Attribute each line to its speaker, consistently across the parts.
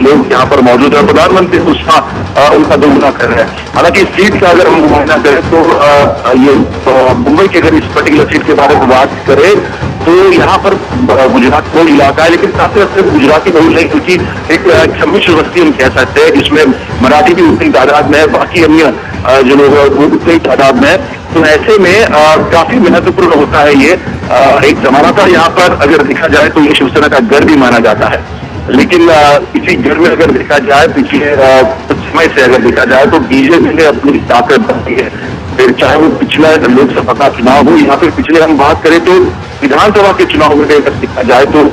Speaker 1: लोग यहाँ पर मौजूद है। प्रधानमंत्री उनका दोगुना कर रहे हैं। हालांकि इस सीट का अगर हम मुआयना करें तो ये मुंबई की अगर इस पर्टिकुलर सीट के बारे में बात करें तो यहाँ पर गुजरात बहुल इलाका है, लेकिन साथ ही साथ गुजराती बहुल है, क्योंकि एक सम्मिश्र बस्ती हम कह सकते हैं जिसमें मराठी भी उतनी तादाद में है, बाकी अन्य जो लोग हैं वो उतनी तादाद में है। तो ऐसे में काफी महत्वपूर्ण होता है ये। एक जमाना था यहाँ पर अगर देखा जाए तो ये शिवसेना का गढ़ भी माना जाता है, लेकिन इसी गढ़ में अगर देखा जाए पिछले कुछ समय से अगर देखा जाए तो बीजेपी ने अपनी ताकत बढ़ाई है। फिर चाहे वो पिछला लोकसभा का चुनाव हो, यहाँ पे पिछले हम बात करें तो विधानसभा के चुनाव में अगर देखा जाए तो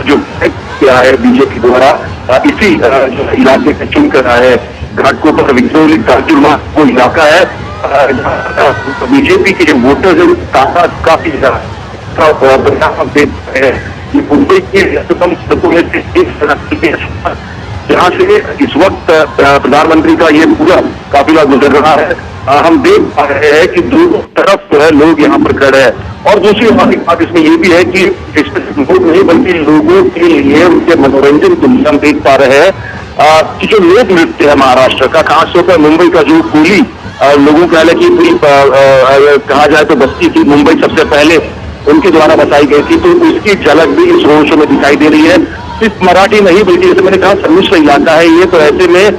Speaker 1: जो किया है बीजेपी द्वारा इसी जो इलाके का चुन कर है, घाटकोपर विक्टोरिया काजूमा वो इलाका है, बीजेपी के जो वोटर्स है ताकत काफी मुंबई की जहाँ से इस वक्त प्रधानमंत्री का ये पूरा काफिला गुजर रहा है। हम देख पा रहे हैं कि दोनों तरफ जो है लोग यहाँ पर खड़े हैं। और दूसरी बात इसमें ये भी है कि इसमें लोग नहीं बल्कि लोगों के लिए उनके मनोरंजन के लिए हम देख पा रहे हैं कि जो लोक नृत्य है महाराष्ट्र का, खासतौर पर मुंबई का जो कोली लोगों का है कि पूरी कहा जाए तो बस्ती थी मुंबई सबसे पहले उनके द्वारा बताई गई थी, तो उसकी झलक भी इस रोड शो में दिखाई दे रही है। सिर्फ मराठी नहीं बल्कि जैसे मैंने कहा सम्मिश्र इलाका है ये, तो ऐसे में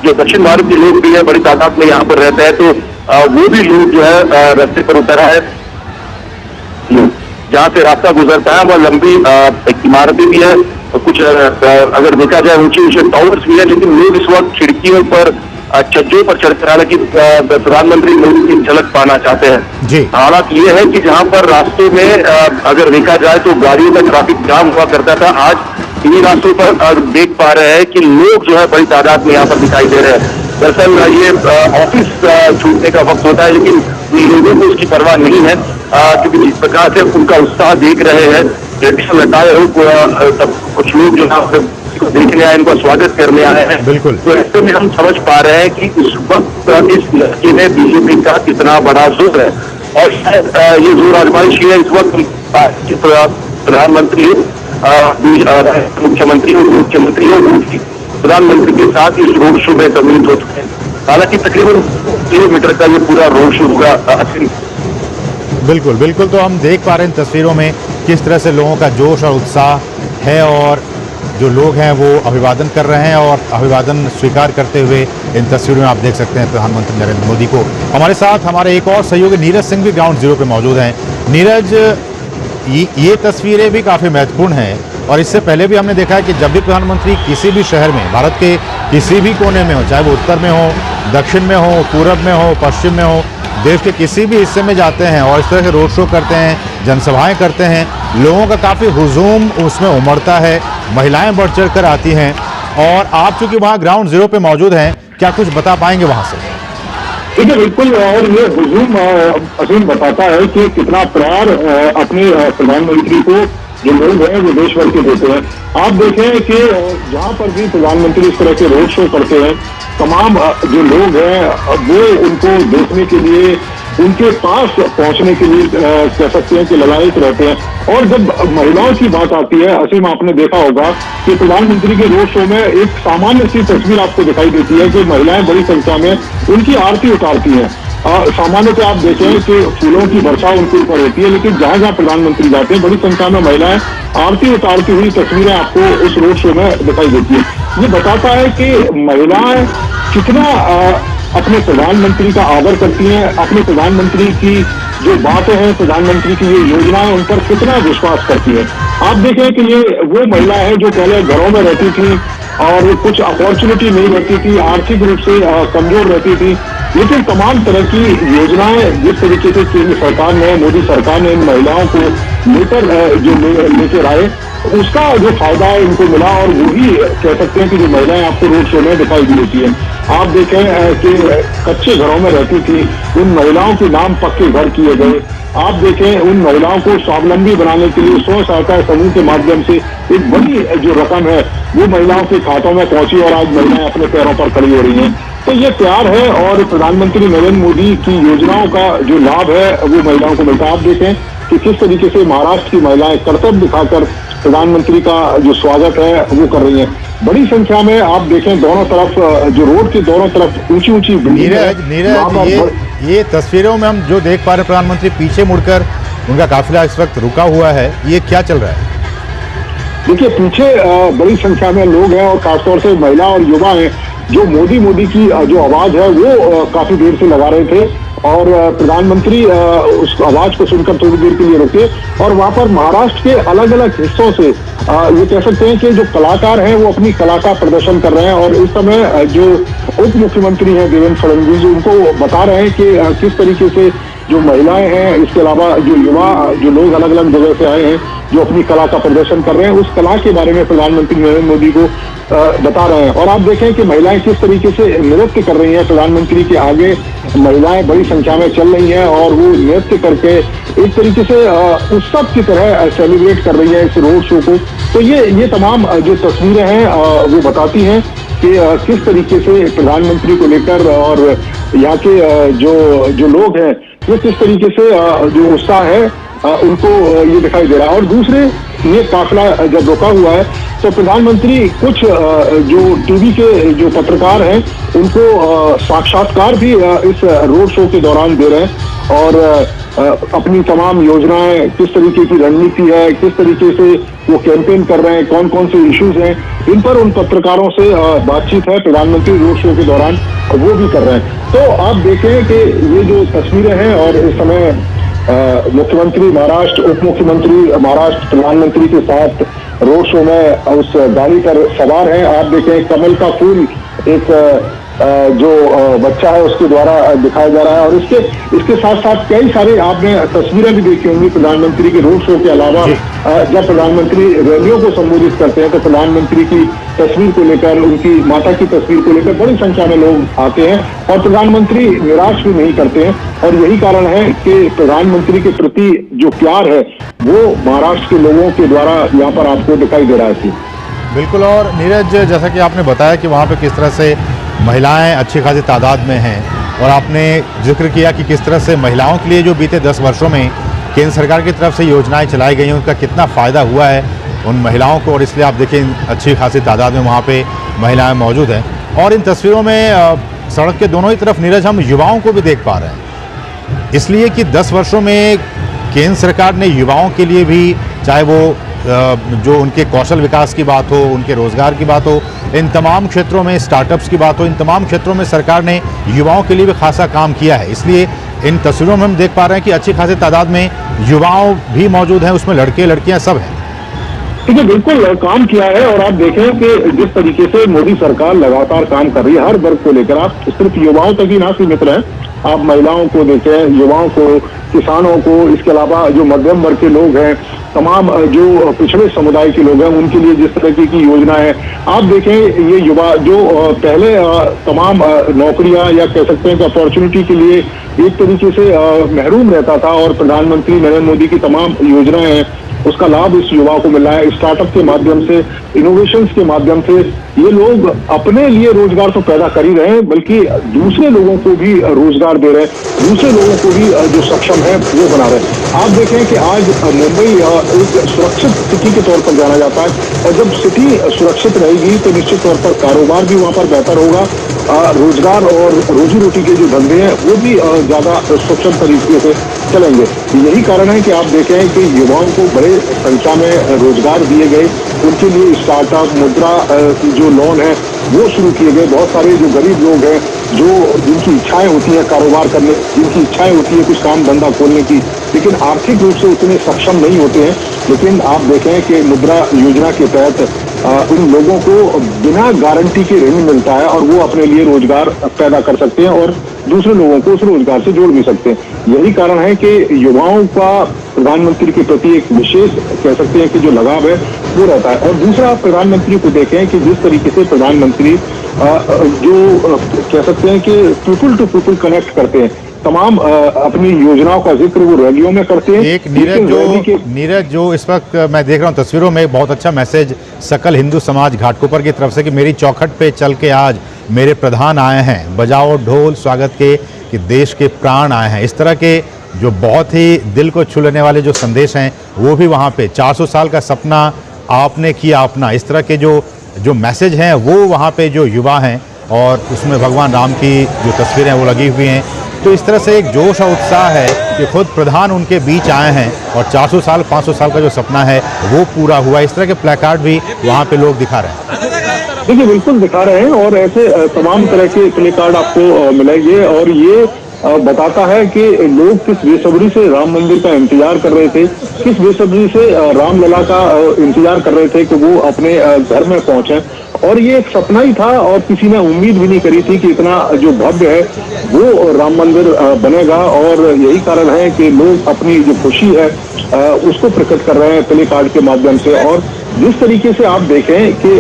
Speaker 1: जो दक्षिण भारत के लोग भी है बड़ी तादाद में यहाँ पर रहते हैं, तो वो भी लोग जो है रास्ते पर उतरा है। जहाँ से रास्ता गुजरता है वह लंबी इमारतें भी है, कुछ अगर देखा जाए ऊंचे ऊंचे टावर्स भी है, लेकिन लोग इस वक्त खिड़कियों पर छज्जों पर चढ़कर हालांकि प्रधानमंत्री मोदी की झलक पाना चाहते हैं। हालात ये है कि जहां पर रास्तों में अगर देखा जाए तो गाड़ियों का ट्रैफिक जाम हुआ करता था, आज इन्हीं रास्तों पर देख पा रहे हैं कि लोग जो है बड़ी तादाद में यहाँ पर दिखाई दे रहे हैं। दरअसल ये ऑफिस छूटने का वक्त होता है, लेकिन लोगों को उसकी परवाह नहीं है, क्योंकि जिस प्रकार से उनका उत्साह देख रहे हैं, लटाए हो कुछ लोग जो है देखने आए, इनका स्वागत करने आए हैं।
Speaker 2: बिल्कुल।
Speaker 1: तो ऐसे में हम समझ पा रहे हैं कि इस वक्त इस इलाके में बीजेपी का कितना बड़ा जोर है, और शायद ये जोर आजमाइश है इस वक्त प्रधानमंत्री मुख्यमंत्री और मुख्यमंत्री और प्रधानमंत्री के साथ इस रोड शो में सम्मिलित हो चुके हैं। हालांकि तकरीबन किलोमीटर का ये पूरा रोड शो होगा।
Speaker 2: बिल्कुल बिल्कुल। तो हम देख पा रहे हैं तस्वीरों में किस तरह से लोगों का जोश और उत्साह है, और जो लोग हैं वो अभिवादन कर रहे हैं और अभिवादन स्वीकार करते हुए इन तस्वीरों में आप देख सकते हैं प्रधानमंत्री नरेंद्र मोदी को। हमारे साथ हमारे एक और सहयोगी नीरज सिंह भी ग्राउंड जीरो पे मौजूद हैं। नीरज, ये तस्वीरें भी काफ़ी महत्वपूर्ण हैं, और इससे पहले भी हमने देखा है कि जब भी प्रधानमंत्री किसी भी शहर में, भारत के किसी भी कोने में हो, चाहे वो उत्तर में हो, दक्षिण में हो, पूरब में हो, पश्चिम में हो, देश के किसी भी हिस्से में जाते हैं और इस तरह से रोड शो करते हैं, जनसभाएं करते हैं, लोगों का काफ़ी हुजूम उसमें उमड़ता है, महिलाएं बढ़ चढ़ कर आती हैं, और आप चूंकि वहाँ ग्राउंड जीरो पे मौजूद हैं, क्या कुछ बता पाएंगे वहाँ से?
Speaker 3: देखिए बिल्कुल, और ये हुजूम असीम बताता है कि कितना प्यार अपने प्रधानमंत्री को जो लोग हैं वो देश भर के देते हैं। आप देखें कि जहाँ पर भी प्रधानमंत्री इस तरह के रोड शो करते हैं, तमाम जो लोग हैं वो उनको देखने के लिए, उनके पास पहुंचने के लिए कह सकते हैं कि ललायत रहते हैं। और जब महिलाओं की बात आती है, असीम आपने देखा होगा कि प्रधानमंत्री के रोड शो में एक सामान्य सी तस्वीर आपको दिखाई देती है कि महिलाएं बड़ी संख्या में उनकी आरती उतारती हैं। सामान्यतः आप देखें कि फूलों की वर्षा उनके ऊपर होती है, लेकिन जहां जहां प्रधानमंत्री जाते हैं बड़ी संख्या में महिलाएं आरती उतारती हुई तस्वीरें आपको उस रोड शो में दिखाई देती है। ये बताता है कि महिलाएं कितना अपने प्रधानमंत्री का आदर करती हैं, अपने प्रधानमंत्री की जो बातें हैं, प्रधानमंत्री की ये योजनाएं, उन पर कितना विश्वास करती है। आप देखें कि ये वो महिला है जो पहले घरों में रहती थी और कुछ अपॉर्चुनिटी नहीं रहती थी, आर्थिक रूप से कमजोर रहती थी, लेकिन तमाम तरह की योजनाएं जिस तरीके से केंद्र सरकार ने, मोदी सरकार ने इन महिलाओं को लेकर आए, उसका जो फायदा है इनको मिला, और वो भी कह सकते हैं कि जो महिलाएं आपको रोड शो में दिखाई दी देती है। आप देखें कि कच्चे घरों में रहती थी, उन महिलाओं के नाम पक्के घर किए गए। आप देखें उन महिलाओं को स्वावलंबी बनाने के लिए स्व सहायता समूह के माध्यम से एक बड़ी जो रकम है वो महिलाओं के खातों में पहुंची, और आज महिलाएं अपने पैरों पर खड़ी हो रही हैं। तो ये प्यार है, और प्रधानमंत्री नरेंद्र मोदी की योजनाओं का जो लाभ है वो महिलाओं को मिलता है। आप देखें कि किस तरीके से महाराष्ट्र की महिलाएं कर्तव्य दिखाकर प्रधानमंत्री का जो स्वागत है वो कर रही हैं। बड़ी संख्या में आप देखें दोनों तरफ, जो रोड के दोनों तरफ ऊंची ऊंची
Speaker 2: नीरज ये तस्वीरों में हम जो देख पा रहे हैं, प्रधानमंत्री पीछे मुड़कर उनका काफिला इस वक्त रुका हुआ है, ये क्या चल रहा है?
Speaker 3: देखिए, पीछे बड़ी संख्या में लोग हैं और खासतौर से महिला और युवा हैं जो मोदी की जो आवाज है वो काफी देर से लगा रहे थे और प्रधानमंत्री उस आवाज को सुनकर थोड़ी देर के लिए रुके और वहां पर महाराष्ट्र के अलग अलग हिस्सों से ये कह सकते हैं कि जो कलाकार हैं वो अपनी कला का प्रदर्शन कर रहे हैं और इस समय जो उप मुख्यमंत्री हैं देवेंद्र फडणवीस, उनको बता रहे हैं कि किस तरीके से जो महिलाएं हैं, इसके अलावा जो युवा, जो लोग अलग अलग जगह से आए हैं जो अपनी कला का प्रदर्शन कर रहे हैं, उस कला के बारे में प्रधानमंत्री नरेंद्र मोदी को बता रहे हैं। और आप देखें कि महिलाएं किस तरीके से नृत्य कर रही हैं, प्रधानमंत्री के आगे महिलाएं बड़ी संख्या में चल रही हैं और वो नृत्य करके एक तरीके से उत्सव की तरह सेलिब्रेट कर रही है इस रोड शो को। तो ये तमाम जो तस्वीरें हैं वो बताती हैं कि किस तरीके से प्रधानमंत्री को लेकर और यहाँ के जो लोग हैं वो किस तरीके से जो उत्साह है उनको ये दिखाई दे रहा है। और दूसरे, ये काफिला जब रुका हुआ है तो प्रधानमंत्री कुछ जो टीवी के जो पत्रकार हैं उनको साक्षात्कार भी इस रोड शो के दौरान दे रहे हैं और अपनी तमाम योजनाएं, किस तरीके की रणनीति है, किस तरीके से वो कैंपेन कर रहे हैं, कौन कौन से इश्यूज हैं, इन पर उन पत्रकारों से बातचीत है प्रधानमंत्री रोड शो के दौरान वो भी कर रहे हैं। तो आप देखें कि ये जो तस्वीरें हैं और इस समय मुख्यमंत्री महाराष्ट्र, उप मुख्यमंत्री महाराष्ट्र प्रधानमंत्री के साथ रोड शो में उस गाड़ी पर सवार हैं। आप देखें कमल का फूल एक जो बच्चा है उसके द्वारा दिखाया जा रहा है और इसके साथ साथ कई सारे आपने तस्वीरें भी देखी होंगी प्रधानमंत्री के रोड शो के अलावा। जब प्रधानमंत्री रैलियों को संबोधित करते हैं तो प्रधानमंत्री की तस्वीर को लेकर, उनकी माता की तस्वीर को लेकर बड़ी संख्या में लोग आते हैं और प्रधानमंत्री निराश भी नहीं करते हैं और यही कारण है कि प्रधानमंत्री के प्रति जो प्यार है वो महाराष्ट्र के लोगों के द्वारा यहाँ पर आपको दिखाई दे रहा है।
Speaker 2: बिल्कुल। और नीरज, जैसा कि आपने बताया कि वहाँ पे किस तरह से महिलाएं अच्छी खासी तादाद में हैं और आपने जिक्र किया कि किस तरह से महिलाओं के लिए जो बीते 10 वर्षों में केंद्र सरकार की तरफ से योजनाएं चलाई गई हैं उनका कितना फ़ायदा हुआ है उन महिलाओं को, और इसलिए आप देखें अच्छी खासी तादाद में वहाँ पे महिलाएं मौजूद हैं। और इन तस्वीरों में सड़क के दोनों ही तरफ नीरज हम युवाओं को भी देख पा रहे हैं, इसलिए कि 10 वर्षों में केंद्र सरकार ने युवाओं के लिए भी, चाहे वो जो उनके कौशल विकास की बात हो, उनके रोजगार की बात हो, इन तमाम क्षेत्रों में स्टार्टअप्स की बात हो, इन तमाम क्षेत्रों में सरकार ने युवाओं के लिए भी खासा काम किया है। इसलिए इन तस्वीरों में हम देख पा रहे हैं कि अच्छी खासी तादाद में युवाओं भी मौजूद हैं, उसमें लड़के लड़कियां सब हैं।
Speaker 3: ठीक है, बिल्कुल काम किया है और आप देखें कि जिस तरीके से मोदी सरकार लगातार काम कर रही है हर वर्ग को लेकर, आप सिर्फ युवाओं तक ही ना सीमित रहें, आप महिलाओं को देखें, युवाओं को, किसानों को, इसके अलावा जो मध्यम वर्ग के लोग हैं, तमाम जो पिछड़े समुदाय के लोग हैं उनके लिए जिस तरह की योजना है, आप देखें ये युवा जो पहले तमाम नौकरियां या कह सकते हैं कि अपॉर्चुनिटी के लिए एक तरीके से महरूम रहता था और प्रधानमंत्री नरेंद्र मोदी की तमाम योजनाएं हैं उसका लाभ इस युवा को मिला है। स्टार्टअप के माध्यम से, इनोवेशंस के माध्यम से ये लोग अपने लिए रोजगार तो पैदा कर ही रहे हैं बल्कि दूसरे लोगों को भी रोजगार दे रहे हैं, दूसरे लोगों को भी जो सक्षम है वो बना रहे हैं। आप देखें कि आज मुंबई एक सुरक्षित सिटी के तौर पर जाना जाता है और जब सिटी सुरक्षित रहेगी तो निश्चित तौर पर कारोबार भी वहाँ पर बेहतर होगा, रोजगार और रोजी रोटी के जो धंधे हैं वो भी ज्यादा सक्षम तरीके से चलेंगे। यही कारण है कि आप देखें कि युवाओं को बड़े संख्या में रोजगार दिए गए, उनके लिए स्टार्टअप, मुद्रा जो लोन है वो शुरू किए गए। बहुत सारे जो गरीब लोग हैं जो जिनकी इच्छाएं होती है कारोबार करने, जिनकी इच्छाएं होती है कुछ काम धंधा खोलने की, लेकिन आर्थिक रूप से उतने सक्षम नहीं होते हैं, लेकिन आप देखें कि मुद्रा योजना के तहत उन लोगों को बिना गारंटी के ऋण मिलता है और वो अपने लिए रोजगार पैदा कर सकते हैं और दूसरे लोगों को उस रोजगार से जोड़ भी सकते हैं। यही कारण है कि युवाओं का प्रधानमंत्री के प्रति एक विशेष कह सकते हैं कि जो लगाव है वो रहता है। और दूसरा, आप प्रधानमंत्री को देखें कि जिस तरीके से प्रधानमंत्री जो कह सकते हैं कि पीपुल टू पीपुल कनेक्ट करते हैं, तमाम अपनी योजनाओं का जिक्र वो रैलियों में करते हैं।
Speaker 2: एक नीरज जो इस वक्त मैं देख रहा हूँ तस्वीरों में, एक बहुत अच्छा मैसेज सकल हिंदू समाज घाटकोपर की तरफ से कि मेरी चौखट पे चल के आज मेरे प्रधान आए हैं, बजाओ ढोल स्वागत के कि देश के प्राण आए हैं। इस तरह के जो बहुत ही दिल को छू लेने वाले जो संदेश हैं वो भी वहाँ पे 400 साल का सपना आपने किया अपना, इस तरह के जो जो मैसेज हैं वो वहाँ पे जो युवा हैं और उसमें भगवान राम की जो तस्वीरें वो लगी हुई हैं, तो इस तरह से एक जोश और उत्साह है कि खुद प्रधान उनके बीच आए हैं और 400 साल 500 साल का जो सपना है वो पूरा हुआ। इस तरह के प्लेकार्ड भी वहाँ पे लोग दिखा रहे हैं।
Speaker 3: देखिए बिल्कुल दिखा रहे हैं और ऐसे तमाम तरह के प्लेकार्ड आपको मिलेंगे और ये बताता है कि लोग किस बेसब्री से राम मंदिर का इंतजार कर रहे थे, किस बेसब्री से रामलला का इंतजार कर रहे थे कि वो अपने घर में पहुंचे। और ये एक सपना ही था और किसी ने उम्मीद भी नहीं करी थी कि इतना जो भव्य है वो राम मंदिर बनेगा। और यही कारण है कि लोग अपनी जो खुशी है उसको प्रकट कर रहे हैं प्ले कार्ड के माध्यम से। और जिस तरीके से आप देखें कि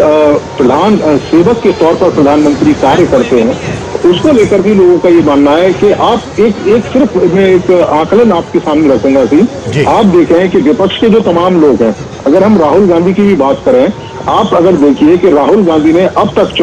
Speaker 3: प्रधान सेवक के तौर पर प्रधानमंत्री कार्य करते हैं, उसको लेकर भी लोगों का ये मानना है कि आप एक सिर्फ मैं एक आकलन आपके सामने रखूंगा कि आप देखें कि विपक्ष के जो तमाम लोग हैं, अगर हम राहुल गांधी की भी बात करें, आप अगर देखिए कि राहुल गांधी ने अब तक चुनाव